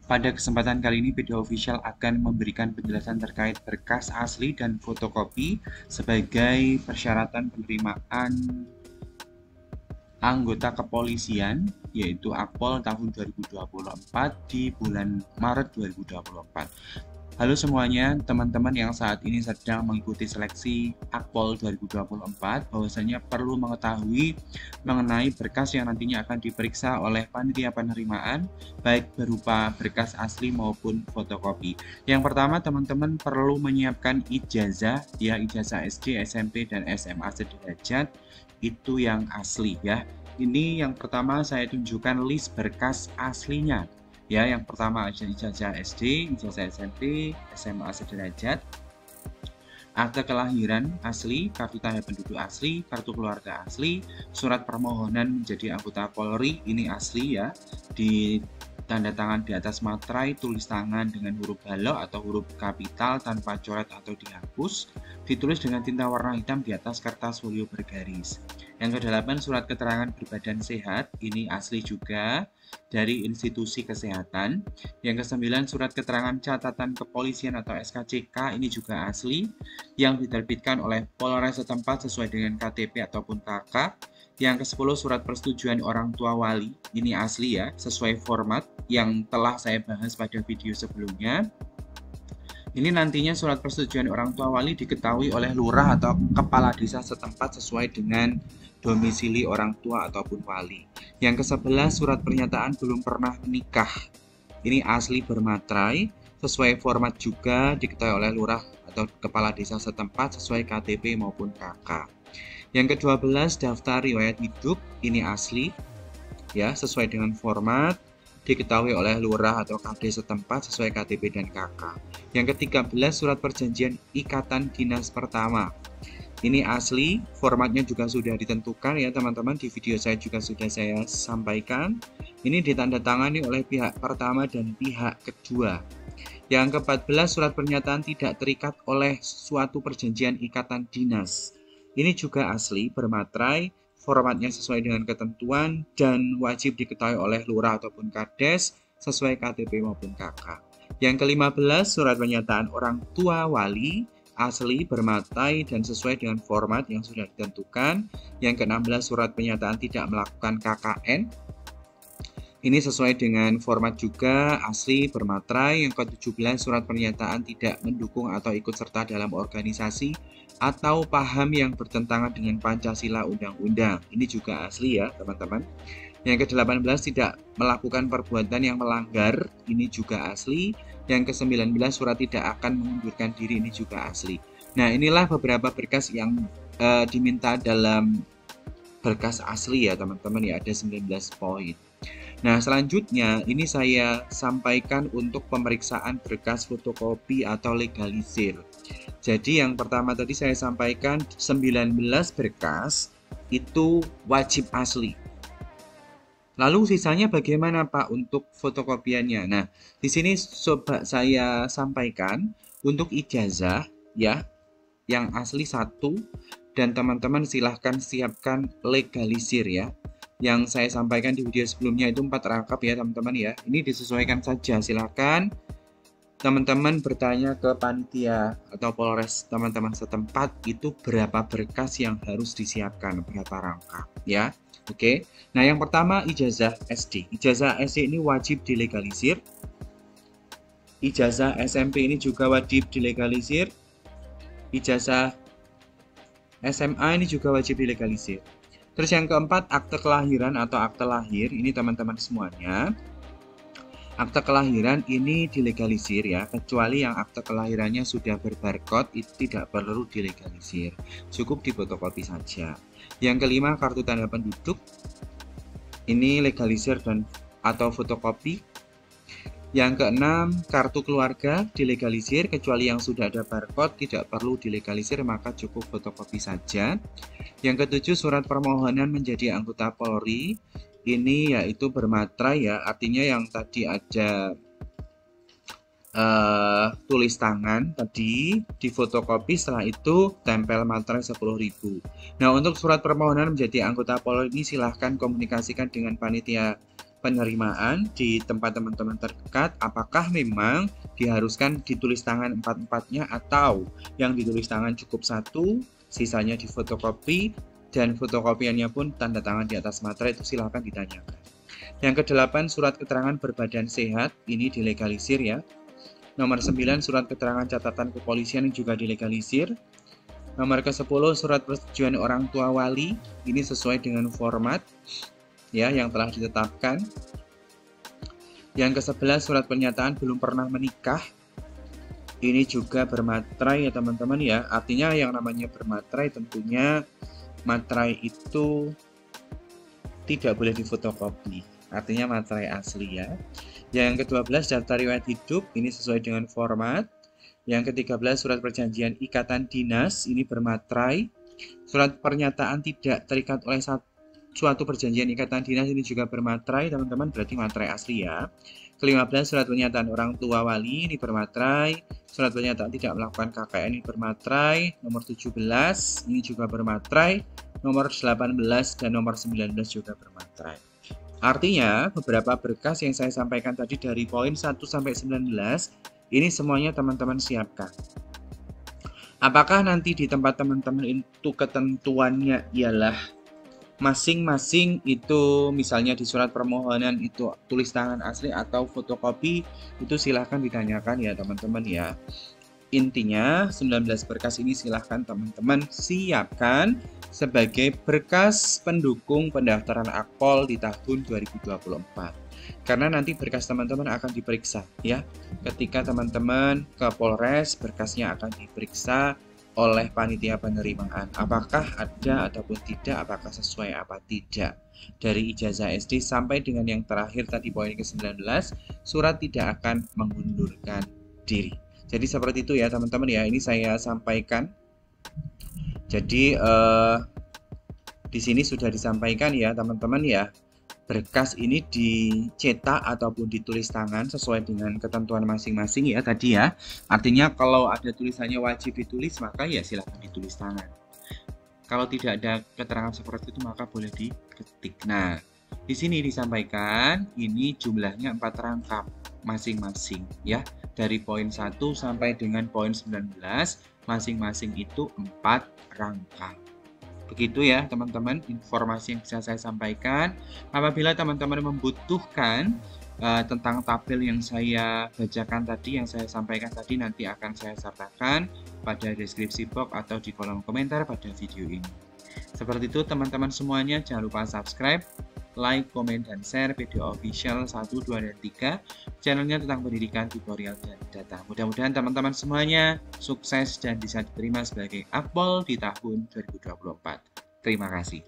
Pada kesempatan kali ini, Video Official akan memberikan penjelasan terkait berkas asli dan fotokopi sebagai persyaratan penerimaan anggota kepolisian, yaitu Akpol tahun 2024 di bulan Maret 2024. Halo semuanya, teman-teman yang saat ini sedang mengikuti seleksi Akpol 2024, bahwasanya perlu mengetahui mengenai berkas yang nantinya akan diperiksa oleh panitia penerimaan, baik berupa berkas asli maupun fotokopi. Yang pertama, teman-teman perlu menyiapkan ijazah, ijazah SD, SMP, dan SMA sederajat, itu yang asli ya. Ini yang pertama saya tunjukkan list berkas aslinya. Ya, yang pertama ijazah SD, ijazah SMP, SMA sederajat, akte kelahiran asli, kartu tanda penduduk asli, kartu keluarga asli, surat permohonan menjadi anggota Polri, ini asli ya, di tanda tangan di atas materai, tulis tangan dengan huruf balok atau huruf kapital tanpa coret atau dihapus, ditulis dengan tinta warna hitam di atas kertas folio bergaris. Yang ke-8, surat keterangan berbadan sehat, ini asli juga dari institusi kesehatan. Yang ke-9, surat keterangan catatan kepolisian atau SKCK, ini juga asli, yang diterbitkan oleh Polres setempat sesuai dengan KTP ataupun KK. Yang ke-10, surat persetujuan orang tua wali, ini asli ya, sesuai format yang telah saya bahas pada video sebelumnya. Ini nantinya surat persetujuan orang tua wali diketahui oleh lurah atau kepala desa setempat sesuai dengan domisili orang tua ataupun wali. Yang ke-11, surat pernyataan belum pernah menikah. Ini asli bermaterai, sesuai format juga diketahui oleh lurah atau kepala desa setempat sesuai KTP maupun KK. Yang ke-12, daftar riwayat hidup, ini asli ya, sesuai dengan format diketahui oleh lurah atau KD setempat sesuai KTP dan KK. Yang ke-13, surat perjanjian ikatan dinas pertama. Ini asli, formatnya juga sudah ditentukan ya teman-teman, di video saya juga sudah saya sampaikan. Ini ditandatangani oleh pihak pertama dan pihak kedua. Yang ke-14, surat pernyataan tidak terikat oleh suatu perjanjian ikatan dinas. Ini juga asli, bermaterai, formatnya sesuai dengan ketentuan dan wajib diketahui oleh lurah ataupun kades sesuai KTP maupun KK. Yang ke-15, surat pernyataan orang tua wali, asli, bermaterai dan sesuai dengan format yang sudah ditentukan. Yang ke-16, surat pernyataan tidak melakukan KKN. Ini sesuai dengan format juga, asli, bermaterai. Yang ke-17, surat pernyataan tidak mendukung atau ikut serta dalam organisasi atau paham yang bertentangan dengan Pancasila Undang-Undang. Ini juga asli ya teman-teman. Yang ke-18, tidak melakukan perbuatan yang melanggar, ini juga asli. Yang ke-19, surat tidak akan mengundurkan diri, ini juga asli. Nah, inilah beberapa berkas yang diminta dalam berkas asli ya teman-teman ya, ada 19 poin. Nah, selanjutnya ini saya sampaikan untuk pemeriksaan berkas fotokopi atau legalisir. Jadi yang pertama tadi saya sampaikan 19 berkas itu wajib asli. Lalu sisanya bagaimana Pak untuk fotokopiannya? Nah, di sini coba saya sampaikan untuk ijazah ya, yang asli 1, dan teman-teman silahkan siapkan legalisir ya. Yang saya sampaikan di video sebelumnya itu 4 rangkap ya teman-teman ya. Ini disesuaikan saja, silahkan teman-teman bertanya ke panitia atau Polres teman-teman setempat itu berapa berkas yang harus disiapkan, berapa rangkap ya. Oke. Nah, yang pertama ijazah SD. Ijazah SD ini wajib dilegalisir. Ijazah SMP ini juga wajib dilegalisir. Ijazah SMA ini juga wajib dilegalisir. Terus yang keempat, akte kelahiran atau akte lahir, ini teman-teman semuanya. Akte kelahiran ini dilegalisir ya, kecuali yang akte kelahirannya sudah berbarcode itu tidak perlu dilegalisir, cukup difotokopi saja. Yang kelima, kartu tanda penduduk, ini legalisir dan atau fotokopi. Yang keenam, kartu keluarga dilegalisir, kecuali yang sudah ada barcode tidak perlu dilegalisir, maka cukup fotokopi saja. Yang ketujuh, surat permohonan menjadi anggota Polri, ini yaitu bermaterai ya, artinya yang tadi ada tulis tangan tadi difotokopi, setelah itu tempel materai 10.000. Nah, untuk surat permohonan menjadi anggota Polri ini silahkan komunikasikan dengan panitia penerimaan di tempat teman-teman terdekat, apakah memang diharuskan ditulis tangan 4-4-nya atau yang ditulis tangan cukup 1, sisanya difotokopi, dan fotokopiannya pun tanda tangan di atas materai, itu silahkan ditanyakan. Yang ke-8, surat keterangan berbadan sehat, ini dilegalisir ya. Nomor 9, surat keterangan catatan kepolisian yang juga dilegalisir. Nomor ke-10, surat persetujuan orang tua wali, ini sesuai dengan format ya yang telah ditetapkan. Yang ke-11, surat pernyataan belum pernah menikah, ini juga bermaterai ya teman-teman ya. Artinya yang namanya bermaterai tentunya materai itu tidak boleh difotokopi, artinya materai asli ya. Yang ke-12, daftar riwayat hidup, ini sesuai dengan format. Yang ke-13, surat perjanjian ikatan dinas, ini bermaterai. Surat pernyataan tidak terikat oleh suatu perjanjian ikatan dinas, ini juga bermaterai teman-teman, berarti materai asli ya. Ke-15, surat pernyataan orang tua wali, ini bermaterai. Surat pernyataan tidak melakukan KKN, ini bermaterai. Nomor 17, ini juga bermaterai. Nomor 18 dan nomor 19 juga bermaterai. Artinya, beberapa berkas yang saya sampaikan tadi dari poin 1 sampai 19, ini semuanya teman-teman siapkan. Apakah nanti di tempat teman-teman itu ketentuannya ialah masing-masing itu, misalnya di surat permohonan itu tulis tangan asli atau fotokopi, itu silahkan ditanyakan ya teman-teman ya. Intinya 19 berkas ini silahkan teman-teman siapkan sebagai berkas pendukung pendaftaran Akpol di tahun 2024. Karena nanti berkas teman-teman akan diperiksa ya. Ketika teman-teman ke Polres, berkasnya akan diperiksa oleh panitia penerimaan. Apakah ada ataupun tidak, apakah sesuai apa tidak. Dari ijazah SD sampai dengan yang terakhir tadi poin ke-19, surat tidak akan mengundurkan diri. Jadi seperti itu ya teman-teman ya, ini saya sampaikan. Jadi di sini sudah disampaikan ya teman-teman ya, berkas ini dicetak ataupun ditulis tangan sesuai dengan ketentuan masing-masing ya tadi ya. Artinya kalau ada tulisannya wajib ditulis, maka ya silahkan ditulis tangan. Kalau tidak ada keterangan seperti itu, maka boleh diketik. Nah, di sini disampaikan ini jumlahnya 4 rangkap masing-masing ya. Dari poin 1 sampai dengan poin 19, masing-masing itu 4 rangkap. Begitu ya teman-teman informasi yang bisa saya sampaikan. Apabila teman-teman membutuhkan tentang tabel yang saya bacakan tadi, yang saya sampaikan tadi, nanti akan saya sertakan pada deskripsi box atau di kolom komentar pada video ini. Seperti itu teman-teman semuanya, jangan lupa subscribe, like, komen, dan share video official 1, 2, dan 3 channelnya tentang pendidikan, tutorial, dan data. Mudah-mudahan teman-teman semuanya sukses dan bisa diterima sebagai Akpol di tahun 2024. Terima kasih.